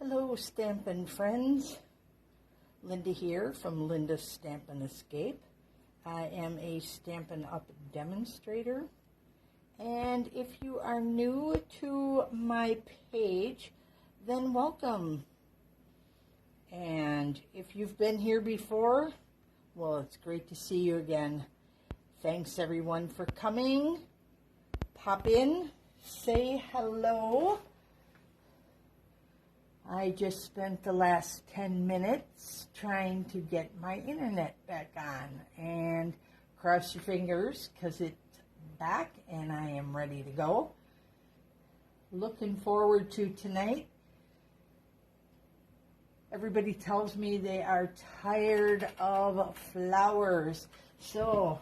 Hello, Stampin' friends. Linda here from Linda's Stampin' Escape. I am a Stampin' Up! Demonstrator. And if you are new to my page, then welcome. And if you've been here before, well, it's great to see you again. Thanks everyone for coming. Pop in, say hello. I just spent the last 10 minutes trying to get my internet back on, and cross your fingers because it's back and I am ready to go. Looking forward to tonight. Everybody tells me they are tired of flowers, so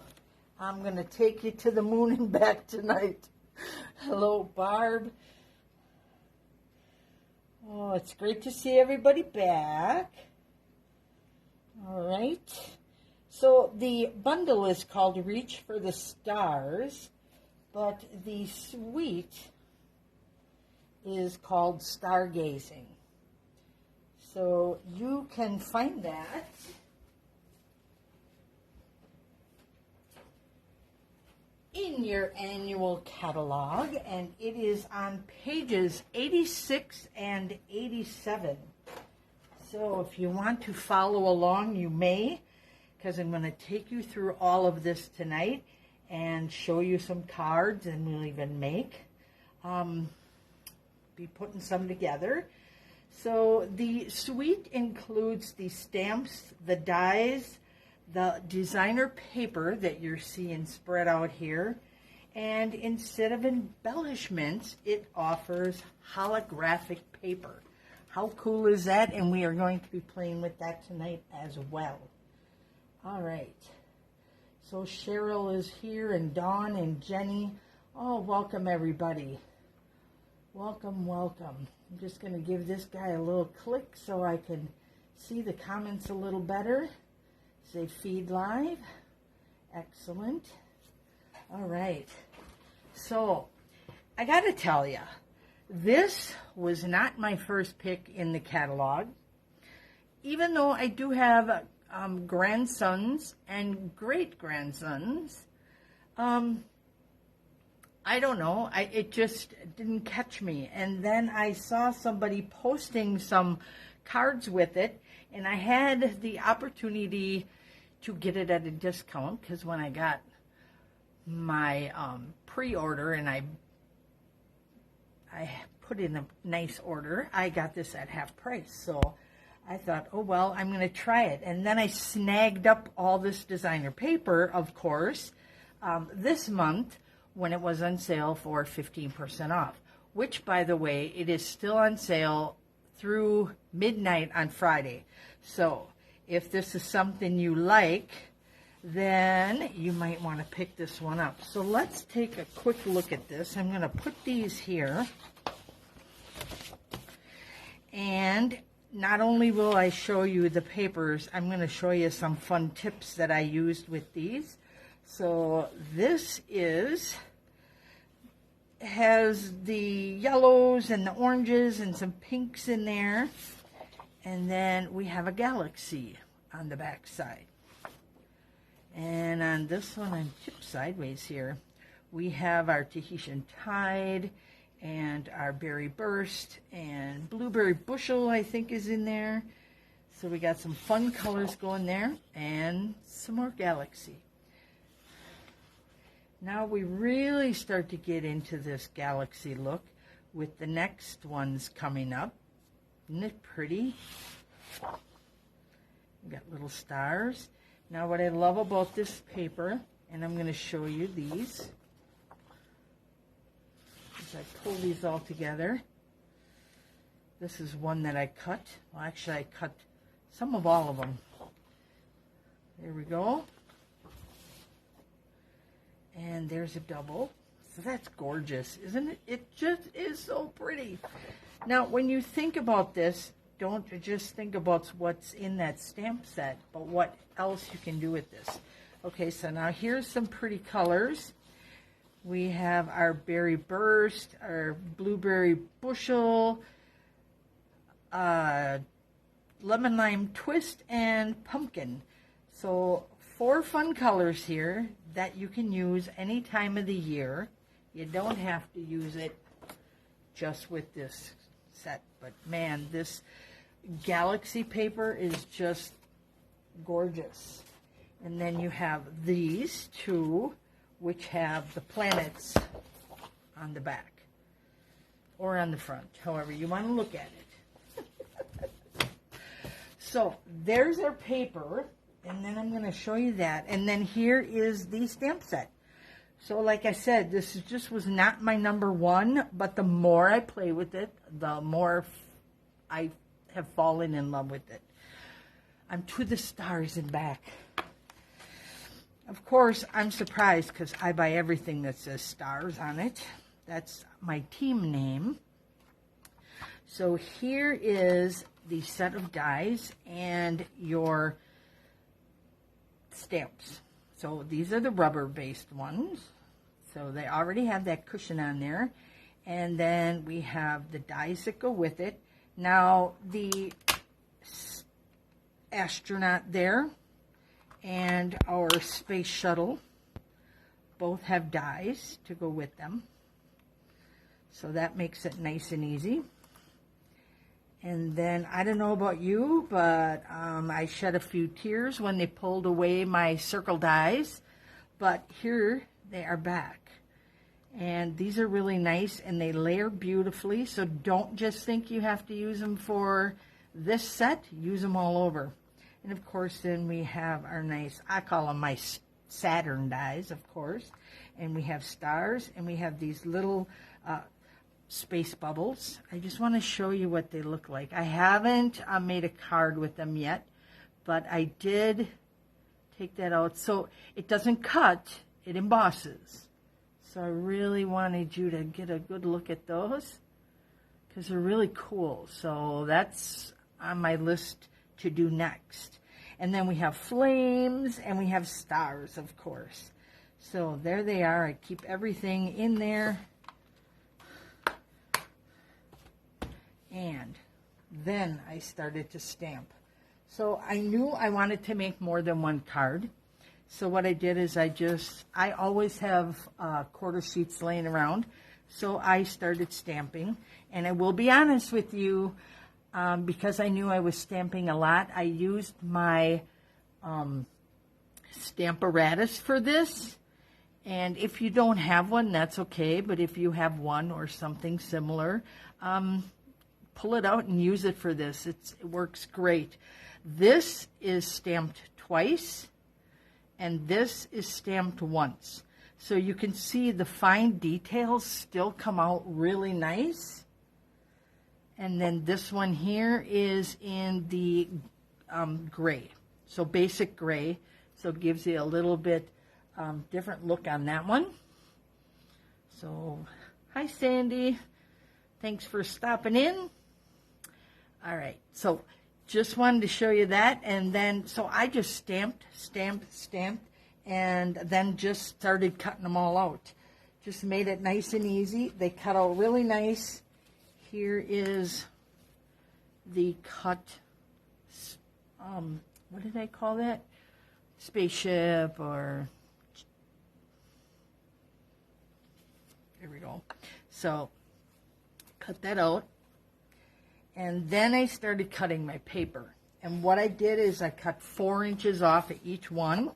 I'm going to take you to the moon and back tonight. Hello, Barb. Oh, it's great to see everybody back. All right. So the bundle is called Reach for the Stars, but the suite is called Stargazing. So you can find that in your annual catalog, and it is on pages 86 and 87. So if you want to follow along, you may, because I'm going to take you through all of this tonight and show you some cards, and we'll even be putting some together. So the suite includes the stamps, the dies, the designer paper that you're seeing spread out here, and instead of embellishments, it offers holographic paper. How cool is that? And we are going to be playing with that tonight as well. All right. So Cheryl is here, and Dawn and Jenny. Oh, welcome everybody. Welcome, welcome. I'm just going to give this guy a little click so I can see the comments a little better. Say feed live. Excellent. All right. So I got to tell you, this was not my first pick in the catalog. Even though I do have grandsons and great-grandsons, I don't know. It just didn't catch me. And then I saw somebody posting some cards with it, and I had the opportunity to get it at a discount, because when I got my pre-order and I put in a nice order, I got this at half price. So I thought, oh well, I'm going to try it. And then I snagged up all this designer paper, of course, this month when it was on sale for 15% off, which, by the way, it is still on sale through midnight on Friday. So if this is something you like, then you might want to pick this one up. So let's take a quick look at this. I'm going to put these here. And not only will I show you the papers, I'm going to show you some fun tips that I used with these. So this has the yellows and the oranges and some pinks in there. And then we have a galaxy on the back side. And on this one, I'm tipped sideways here, we have our Tahitian Tide and our Berry Burst, and Blueberry Bushel, I think, is in there. So we got some fun colors going there, and some more galaxy. Now we really start to get into this galaxy look with the next ones coming up. Isn't it pretty? We got little stars. Now what I love about this paper, and I'm going to show you these, as I pull these all together. This is one that I cut. Well, actually I cut some of all of them. There we go. And there's a double. So that's gorgeous, isn't it? It just is so pretty. Now, when you think about this, don't just think about what's in that stamp set, but what else you can do with this. Okay, so now here's some pretty colors. We have our Berry Burst, our Blueberry Bushel, lemon lime twist, and pumpkin. So 4 fun colors here that you can use any time of the year. You don't have to use it just with this set, but man, this galaxy paper is just gorgeous. And then you have these two, which have the planets on the back or on the front, however you want to look at it. So there's our paper, and then I'm going to show you that. And then here is the stamp set. So like I said, this just was not my number one, but the more I play with it, the more I have fallen in love with it. I'm to the stars and back. Of course, I'm surprised because I buy everything that says stars on it. That's my team name. So here is the set of dies and your stamps. So these are the rubber-based ones. So they already have that cushion on there. And then we have the dies that go with it. Now, the astronaut there and our space shuttle both have dies to go with them. So that makes it nice and easy. And then, I don't know about you, but I shed a few tears when they pulled away my circle dies. But here they are back. And these are really nice, and they layer beautifully. So don't just think you have to use them for this set. Use them all over. And, of course, then we have our nice, I call them my Saturn dies, of course. And we have stars, and we have these little space bubbles. I just want to show you what they look like. I haven't made a card with them yet, but I did take that out. So it doesn't cut, it embosses. So I really wanted you to get a good look at those because they're really cool. So that's on my list to do next. And then we have flames and we have stars, of course. So there they are. I keep everything in there. And then I started to stamp. So I knew I wanted to make more than one card. So what I did is I always have quarter sheets laying around. So I started stamping. And I will be honest with you, because I knew I was stamping a lot, I used my Stamparatus for this. And if you don't have one, that's okay. But if you have one or something similar, pull it out and use it for this. It works great. This is stamped twice, and this is stamped once. So you can see the fine details still come out really nice. And then this one here is in the gray. So basic gray. So it gives you a little bit different look on that one. So, hi Sandy. Thanks for stopping in. All right, so just wanted to show you that, and then, so I just stamped, and then just started cutting them all out. Just made it nice and easy. They cut out really nice. Here is the cut, what did I call that? Spaceship, or, there we go. So, cut that out. And then I started cutting my paper. And what I did is I cut 4 inches off of each one.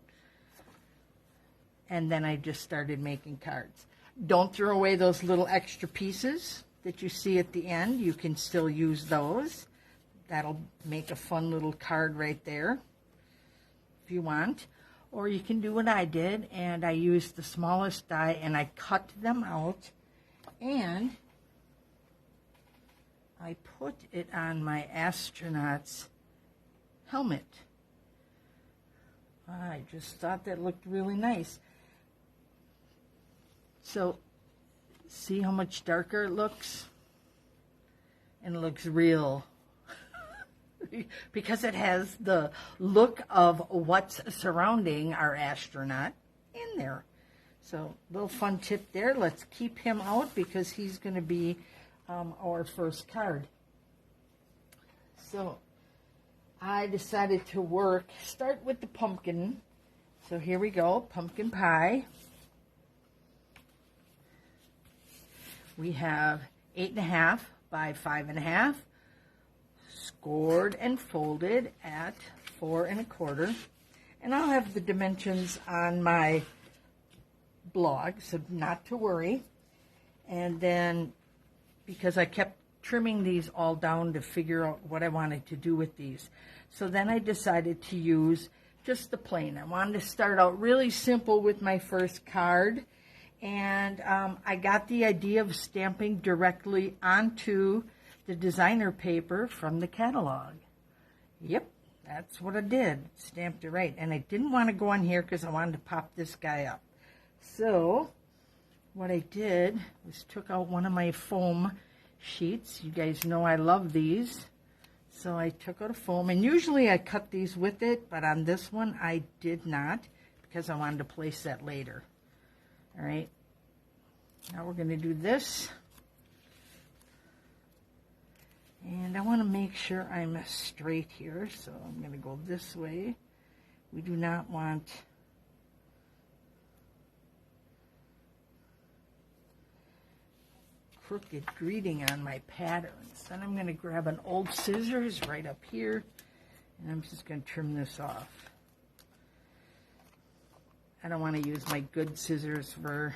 And then I just started making cards. Don't throw away those little extra pieces that you see at the end. You can still use those. That'll make a fun little card right there if you want. Or you can do what I did, and I used the smallest die and I cut them out, and I put it on my astronaut's helmet. I just thought that looked really nice. So, see how much darker it looks? And it looks real. Because it has the look of what's surrounding our astronaut in there. So, little fun tip there. Let's keep him out because he's going to be our first card. So I decided to start with the pumpkin. So here we go, pumpkin pie. We have 8.5 by 5.5, scored and folded at 4 1/4. And I'll have the dimensions on my blog, so not to worry. And then, because I kept trimming these all down to figure out what I wanted to do with these, so then I decided to use just the plain. I wanted to start out really simple with my first card, and I got the idea of stamping directly onto the designer paper from the catalog. Yep, that's what I did, stamped it right. And I didn't want to go on here because I wanted to pop this guy up. So what I did was took out one of my foam sheets. You guys know I love these. So I took out a foam, and usually I cut these with it, but on this one I did not because I wanted to place that later. All right, now we're going to do this. And I want to make sure I'm straight here, so I'm going to go this way. We do not want crooked greeting on my patterns. Then I'm going to grab an old scissors right up here, and I'm just going to trim this off. I don't want to use my good scissors for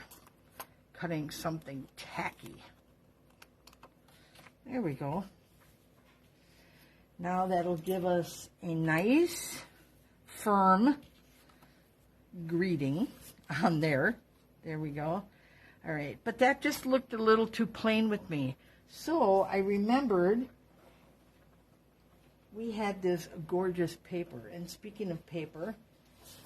cutting something tacky. There we go. Now that'll give us a nice, firm greeting on there. There we go. All right, but that just looked a little too plain with me. So I remembered we had this gorgeous paper. And speaking of paper,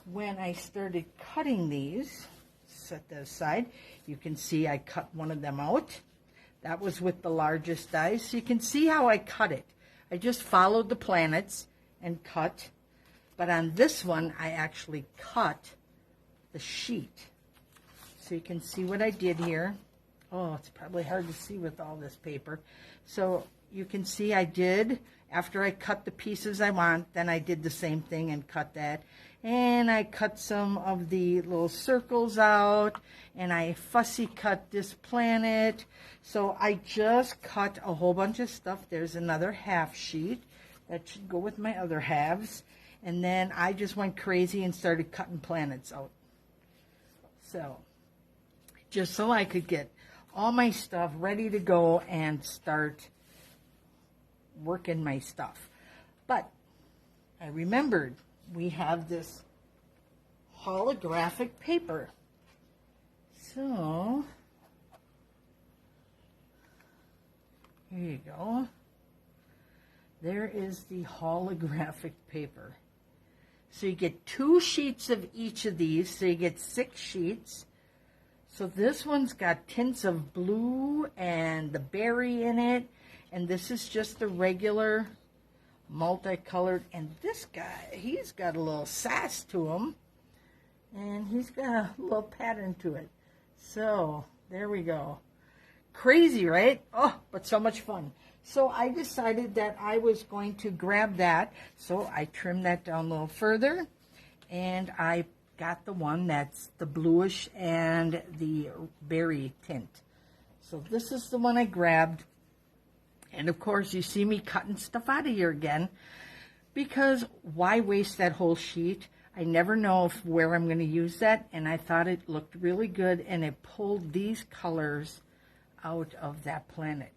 when I started cutting these, set that aside, you can see I cut one of them out. That was with the largest dies. So you can see how I cut it. I just followed the planets and cut. But on this one, I actually cut the sheet. So you can see what I did here. Oh, it's probably hard to see with all this paper. So you can see I did, after I cut the pieces I want, then I did the same thing and cut that. And I cut some of the little circles out, and I fussy cut this planet. So I just cut a whole bunch of stuff. There's another half sheet that should go with my other halves. And then I just went crazy and started cutting planets out. So, just so I could get all my stuff ready to go and start working my stuff. But I remembered we have this holographic paper. So, here you go. There is the holographic paper. So you get 2 sheets of each of these, so you get 6 sheets. So this one's got tints of blue and the berry in it, and this is just the regular multicolored. And this guy, he's got a little sass to him, and he's got a little pattern to it. So there we go. Crazy, right? Oh, but so much fun. So I decided that I was going to grab that, so I trimmed that down a little further, and I got the one that's the bluish and the berry tint. So this is the one I grabbed. And of course, you see me cutting stuff out of here again, because why waste that whole sheet? I never know where I'm going to use that, and I thought it looked really good, and it pulled these colors out of that planet.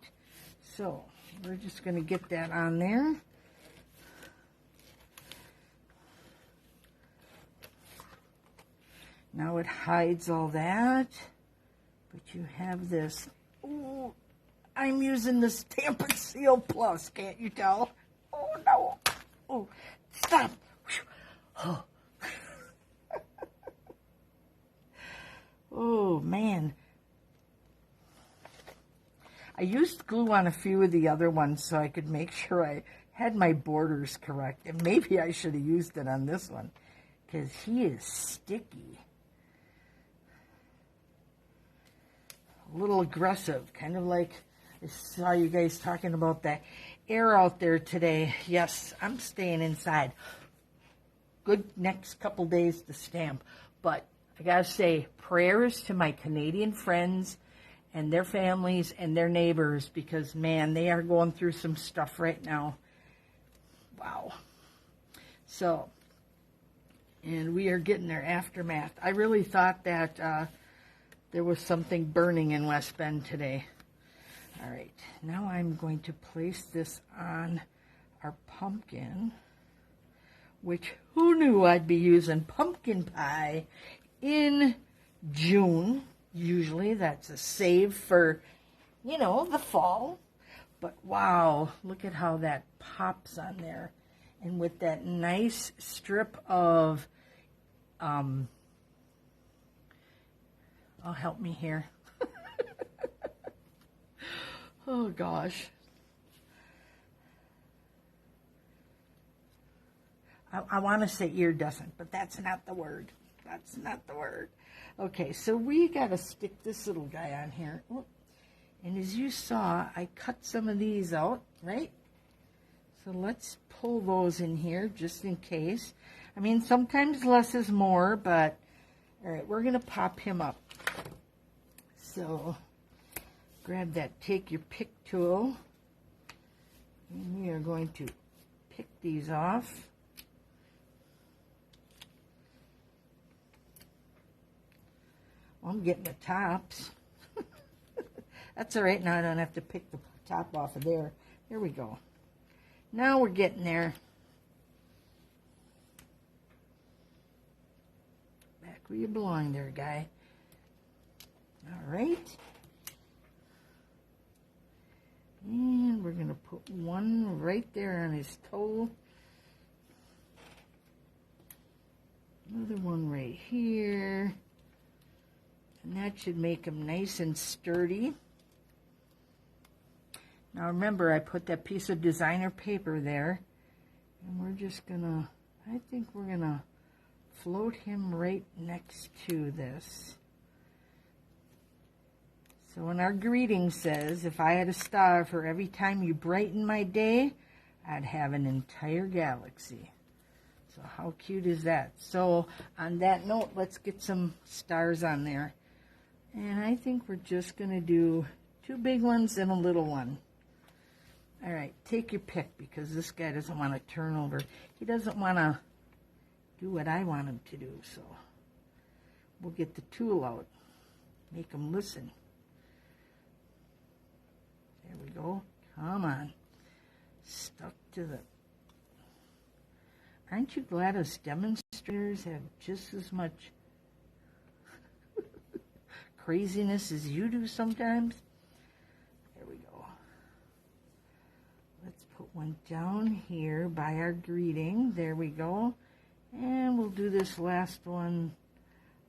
So we're just going to get that on there. Now it hides all that, but you have this. Ooh, I'm using the Stampin' Seal Plus, can't you tell? Oh, no. Oh, stop. Oh. Oh, man. I used glue on a few of the other ones so I could make sure I had my borders correct. And maybe I should have used it on this one, because he is sticky. A little aggressive, kind of like I saw you guys talking about that air out there today. Yes, I'm staying inside. Good next couple days to stamp. But I got to say, prayers to my Canadian friends and their families and their neighbors, because, man, they are going through some stuff right now. Wow. So, and we are getting their aftermath. I really thought that there was something burning in West Bend today. All right, now I'm going to place this on our pumpkin, which who knew I'd be using pumpkin pie in June. Usually that's a save for, you know, the fall. But wow, look at how that pops on there. And with that nice strip of, oh, help me here. Oh, gosh. I want to say iridescent, but that's not the word. That's not the word. Okay, so we got to stick this little guy on here. Oh, and as you saw, I cut some of these out, right? So let's pull those in here just in case. I mean, sometimes less is more, but all right, we're going to pop him up. So grab that take your pick tool, and we are going to pick these off. Well, I'm getting the tops. That's all right. Now I don't have to pick the top off of there. There we go. Now we're getting there. Back where you belong there, guy. All right. And we're going to put one right there on his toe. Another one right here. And that should make him nice and sturdy. Now remember, I put that piece of designer paper there. And we're just going to, I think we're going to float him right next to this. So when our greeting says, if I had a star for every time you brighten my day, I'd have an entire galaxy. So how cute is that? So on that note, let's get some stars on there. And I think we're just going to do 2 big ones and a little one. All right, take your pick, because this guy doesn't want to turn over. He doesn't want to do what I want him to do. So we'll get the tool out, make him listen. There we go. Come on. Stuck to the... Aren't you glad us demonstrators have just as much craziness as you do sometimes? There we go. Let's put one down here by our greeting. There we go. And we'll do this last one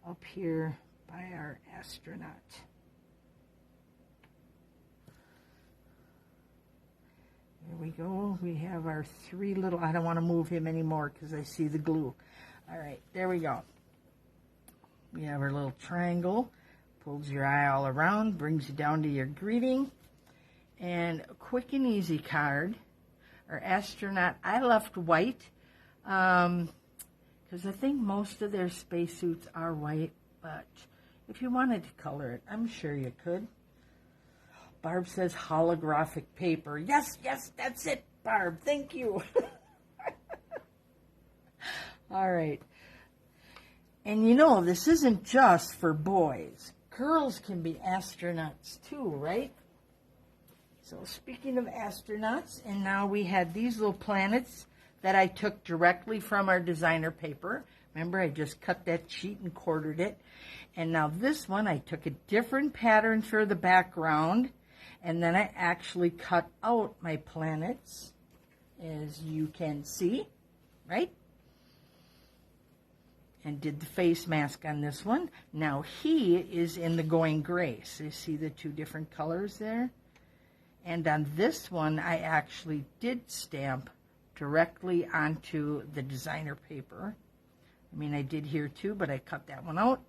up here by our astronaut. There we go. We have our 3 little... I don't want to move him anymore because I see the glue. All right, there we go. We have our little triangle. Pulls your eye all around, brings you down to your greeting. And a quick and easy card. Our astronaut, I left white because I think most of their spacesuits are white. But if you wanted to color it, I'm sure you could. Barb says holographic paper. Yes, yes, that's it, Barb. Thank you. All right. And you know, this isn't just for boys. Girls can be astronauts too, right? So speaking of astronauts, and now we had these little planets that I took directly from our designer paper. Remember, I just cut that sheet and quartered it. And now this one, I took a different pattern for the background. And then I actually cut out my planets, as you can see, right? And did the face mask on this one. Now he is in the going gray. So you see the 2 different colors there? And on this one, I actually did stamp directly onto the designer paper. I mean, I did here too, but I cut that one out.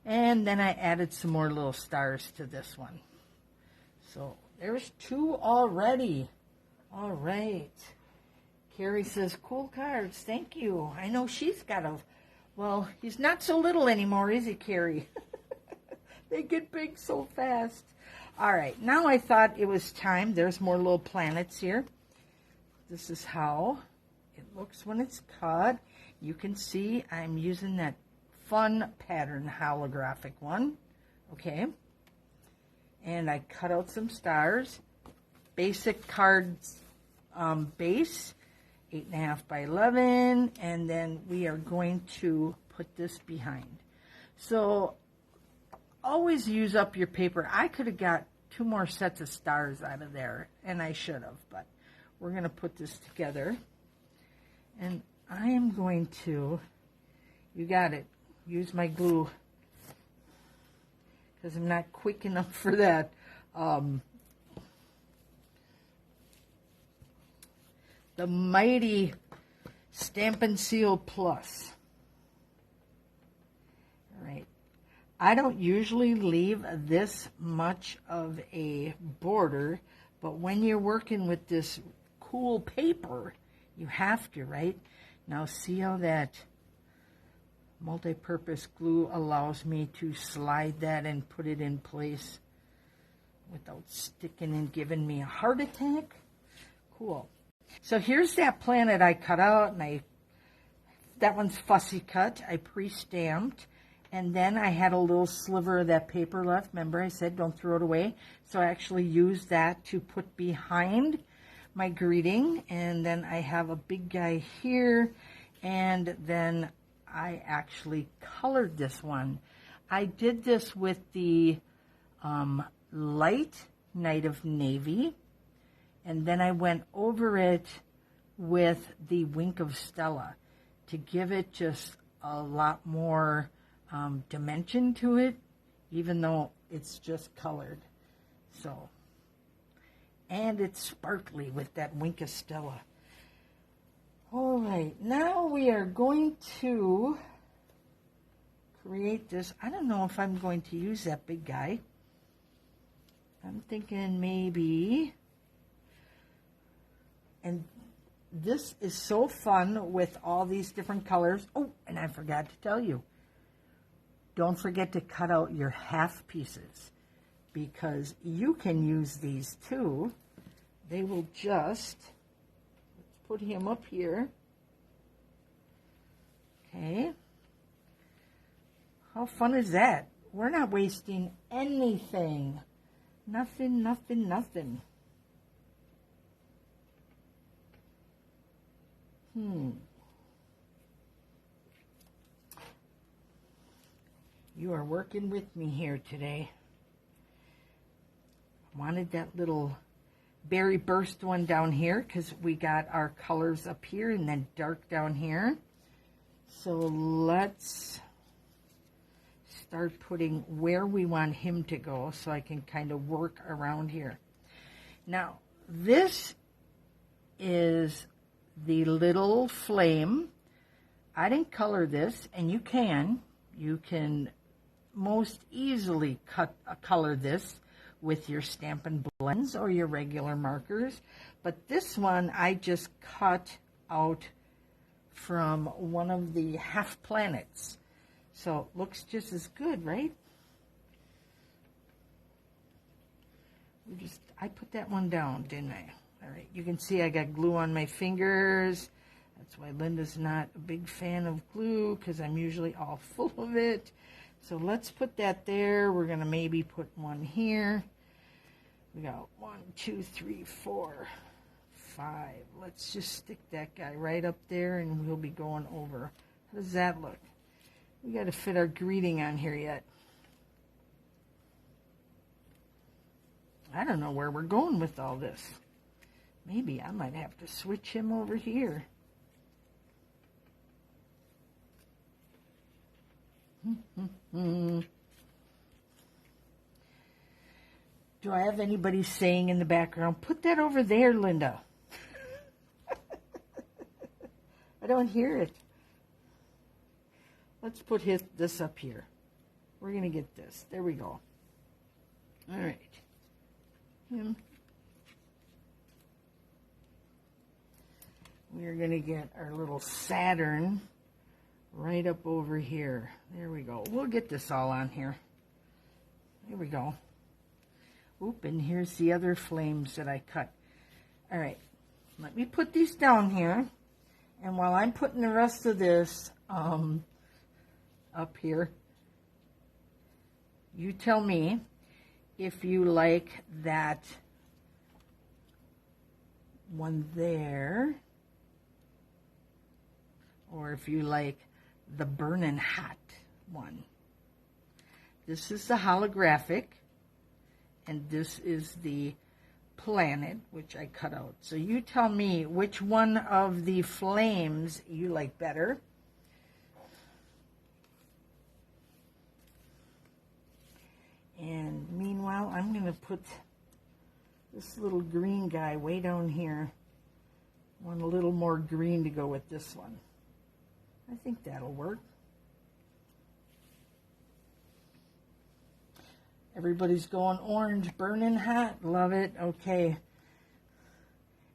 And then I added some more little stars to this one. So there's 2 already. All right. Carrie says, cool cards. Thank you. I know she's got a... Well, he's not so little anymore, is he, Carrie? They get big so fast. All right. Now I thought it was time. There's more little planets here. This is how it looks when it's cut. You can see I'm using that fun pattern holographic one. Okay. And I cut out some stars. Basic cards base. 8.5 by 11, and then we are going to put this behind. So always use up your paper. I could have got 2 more sets of stars out of there, and I should have, but we're going to put this together. And I am going to, you got it, use my glue, because I'm not quick enough for that. The mighty Stampin' Seal Plus. All right. I don't usually leave this much of a border, but when you're working with this cool paper, you have to, right? Now see how that multi-purpose glue allows me to slide that and put it in place without sticking and giving me a heart attack? Cool. So here's that planet I cut out, and that one's fussy cut. I pre-stamped, and then I had a little sliver of that paper left. Remember I said don't throw it away? So I actually used that to put behind my greeting, and then I have a big guy here, and then I actually colored this one. I did this with the light Night of Navy, and then I went over it with the Wink of Stella to give it just a lot more dimension to it, even though it's just colored. So, and it's sparkly with that Wink of Stella. All right, now we are going to create this. I don't know if I'm going to use that big guy. I'm thinking maybe... And this is so fun with all these different colors. Oh, and I forgot to tell you, don't forget to cut out your half pieces, because you can use these too. They will just, let's put him up here. Okay. How fun is that? We're not wasting anything. Nothing, nothing, nothing. You are working with me here today. Wanted that little berry burst one down here because we got our colors up here and then dark down here. So let's start putting where we want him to go so I can kind of work around here. Now, this is the little flame. I didn't color this, and you can most easily color this with your Stampin' blends or your regular markers, but this one I just cut out from one of the half planets, so it looks just as good, right? I put that one down, didn't I? All right, you can see I got glue on my fingers. That's why Linda's not a big fan of glue, because I'm usually all full of it. So let's put that there. We're going to maybe put one here. We got 1, 2, 3, 4, 5. Let's just stick that guy right up there, and we'll be going over. How does that look? We got to fit our greeting on here yet. I don't know where we're going with all this. Maybe I might have to switch him over here. Do I have anybody saying in the background, put that over there, Linda? I don't hear it. Let's put this up here. We're going to get this. There we go. All right. we're going to get our little Saturn right up over here. There we go. We'll get this all on here. There we go. Oop, and here's the other flames that I cut. All right, let me put these down here. And while I'm putting the rest of this up here, you tell me if you like that one there, or if you like the burning hot one. This is the holographic, and this is the planet, which I cut out. So you tell me which one of the flames you like better. And meanwhile, I'm going to put this little green guy way down here. I want a little more green to go with this one. I think that'll work. Everybody's going orange, burning hot. Love it. Okay.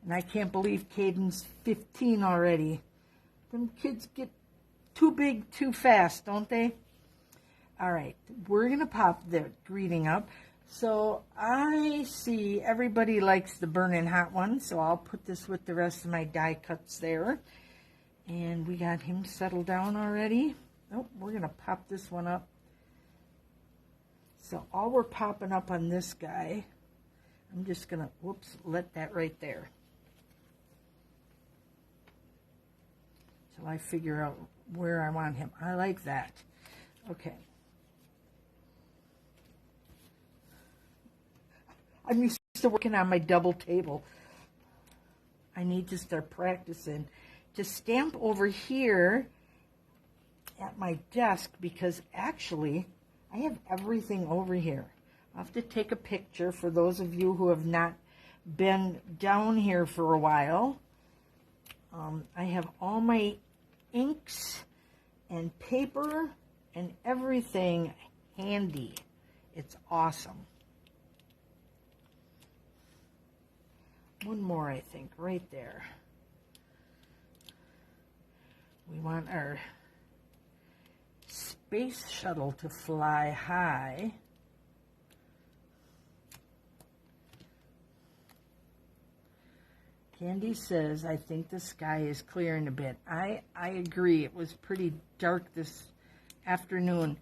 And I can't believe Caden's 15 already. Them kids get too big too fast, don't they? All right. We're going to pop the greeting up. So I see everybody likes the burning hot one, so I'll put this with the rest of my die cuts there. And we got him settled down already. Oh, we're going to pop this one up. So all we're popping up on this guy, I'm just going to, whoops, let that right there. Till I figure out where I want him. I like that. Okay. I'm used to working on my double table. I need to start practicing to stamp over here at my desk, because actually I have everything over here. I'll have to take a picture for those of you who have not been down here for a while. I have all my inks and paper and everything handy. It's awesome. One more, I think, right there. We want our space shuttle to fly high. Candy says, I think the sky is clearing a bit. I agree. It was pretty dark this afternoon.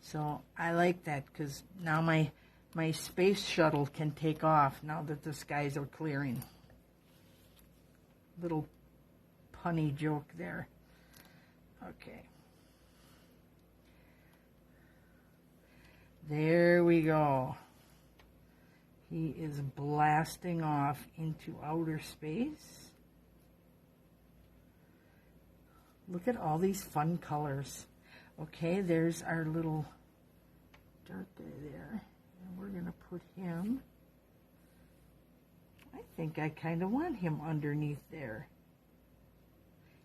So I like that, because now my space shuttle can take off now that the skies are clearing. Little punny joke there. Okay. There we go. He is blasting off into outer space. Look at all these fun colors. Okay, there's our little dark guy there. And we're going to put him, I think I kind of want him underneath there,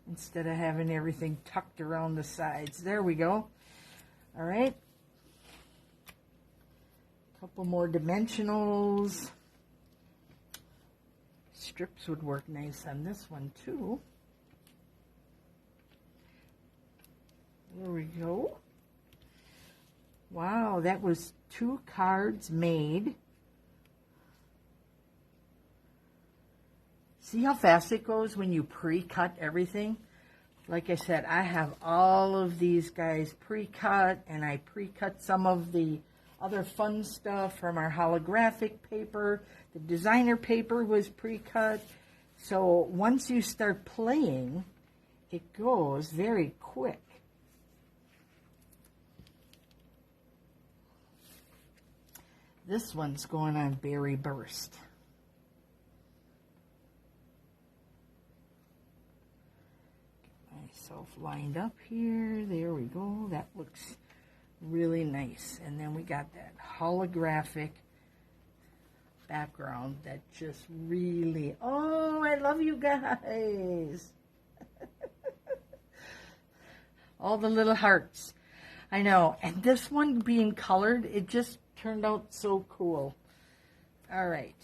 instead of having everything tucked around the sides. There we go. All right. Couple more dimensionals. Strips would work nice on this one too. There we go. Wow, that was 2 cards made. See how fast it goes when you pre-cut everything? Like I said, I have all of these guys pre-cut, and I pre-cut some of the other fun stuff from our holographic paper. The designer paper was pre-cut. So once you start playing, it goes very quick. This one's going on Berry Burst. Get myself lined up here. There we go. That looks really nice. And then we got that holographic background that just really, oh, I love you guys. All the little hearts. I know. And this one being colored, it just turned out so cool. All right.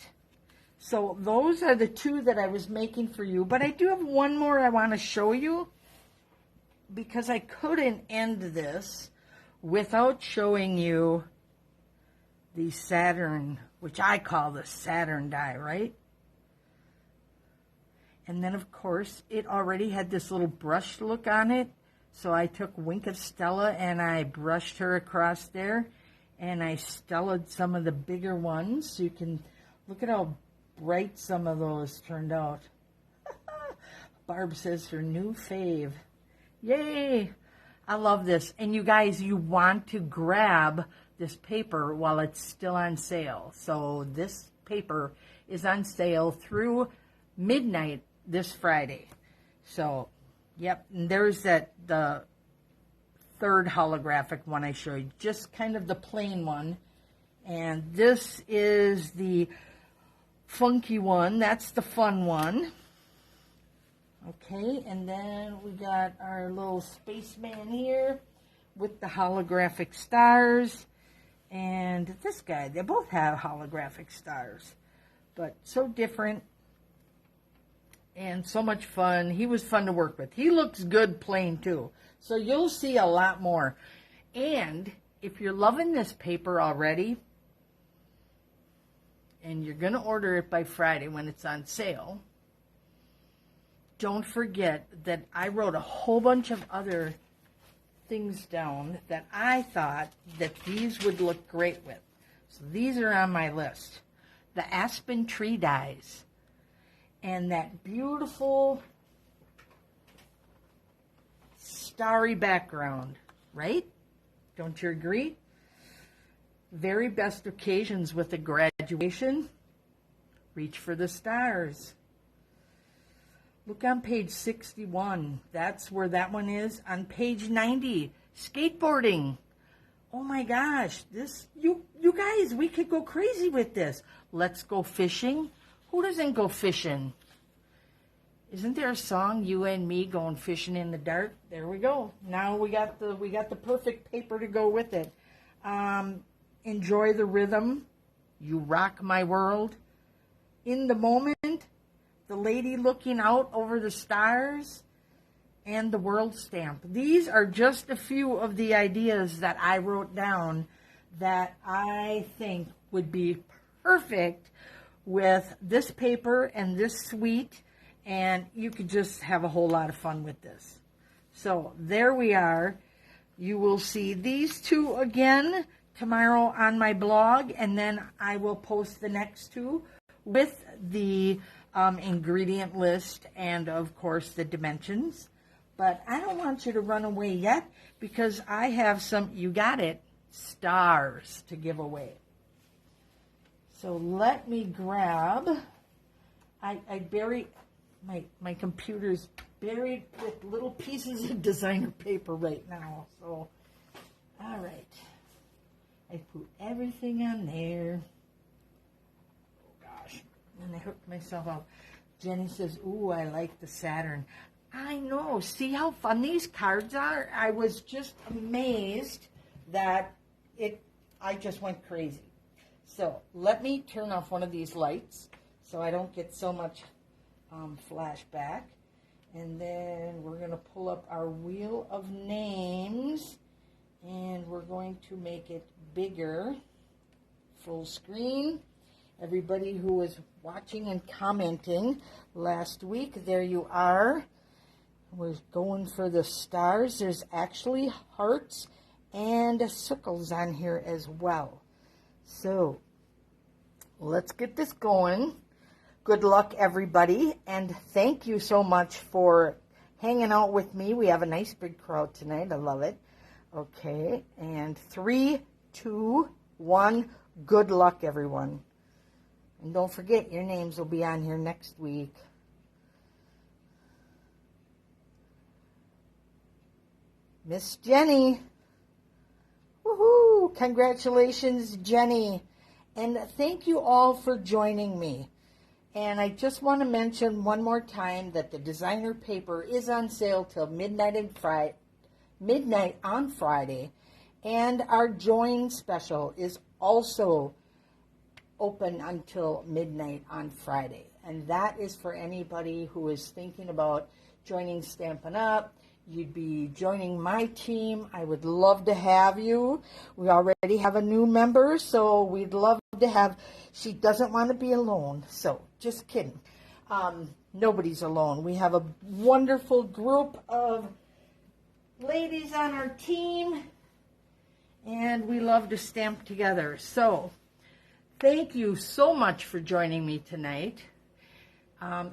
So those are the two that I was making for you. But I do have one more I want to show you, because I couldn't end this without showing you the Saturn, which I call the Saturn die, right? And then, of course, it already had this little brush look on it. So I took Wink of Stella and I brushed her across there. And I Stellaed some of the bigger ones. So you can look at how bright some of those turned out. Barb says her new fave. Yay! I love this. And you guys, you want to grab this paper while it's still on sale. So this paper is on sale through midnight this Friday. So, yep, and there's the third holographic one I showed you, just kind of the plain one. And this is the funky one. That's the fun one. Okay, and then we got our little spaceman here with the holographic stars. And this guy, they both have holographic stars, but so different and so much fun. He was fun to work with. He looks good plain too. So you'll see a lot more. And if you're loving this paper already, and you're going to order it by Friday when it's on sale, don't forget that I wrote a whole bunch of other things down that I thought that these would look great with. So these are on my list. The aspen tree dies. And that beautiful starry background, right? Don't you agree? Very best occasions with a graduation. Reach for the stars. Look on page 61. That's where that one is. On page 90, skateboarding. Oh my gosh, this you guys, we could go crazy with this. Let's go fishing. Who doesn't go fishing? Isn't there a song, You and Me Going Fishing in the Dark? There we go. Now we got the perfect paper to go with it. Enjoy the rhythm. You rock my world. In the moment. The lady looking out over the stars, and the world stamp. These are just a few of the ideas that I wrote down that I think would be perfect with this paper and this suite, and you could just have a whole lot of fun with this. So there we are. You will see these two again tomorrow on my blog, and then I will post the next two with the ingredient list and, of course, the dimensions. But I don't want you to run away yet, because I have some, you got it, stars to give away. So let me grab, I bury, my computer's buried with little pieces of designer paper right now. So, all right. I put everything on there. And I hooked myself up. Jenny says, ooh, I like the Saturn. I know. See how fun these cards are? I was just amazed that I just went crazy. So let me turn off one of these lights so I don't get so much flashback. And then we're going to pull up our wheel of names. And we're going to make it bigger. Full screen. Everybody who was watching and commenting last week, there you are. We're going for the stars. There's actually hearts and circles on here as well. So let's get this going. Good luck, everybody, and thank you so much for hanging out with me. We have a nice big crowd tonight. I love it. Okay, and 3, 2, 1. Good luck, everyone. And don't forget, your names will be on here next week. Miss Jenny. Woohoo! Congratulations, Jenny. And thank you all for joining me. And I just want to mention one more time that the designer paper is on sale till midnight on Friday. And our join special is also open until midnight on Friday. And that is for anybody who is thinking about joining Stampin' Up. You'd be joining my team. I would love to have you. We already have a new member, so we'd love to have. She doesn't want to be alone, so just kidding. Nobody's alone. We have a wonderful group of ladies on our team, and we love to stamp together. So thank you so much for joining me tonight.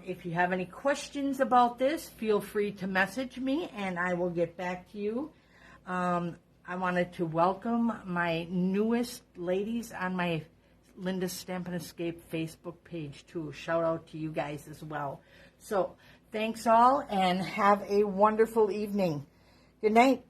If you have any questions about this, feel free to message me and I will get back to you. I wanted to welcome my newest ladies on my Linda's Stampin' Escape Facebook page too. Shout out to you guys as well. So thanks all and have a wonderful evening. Good night.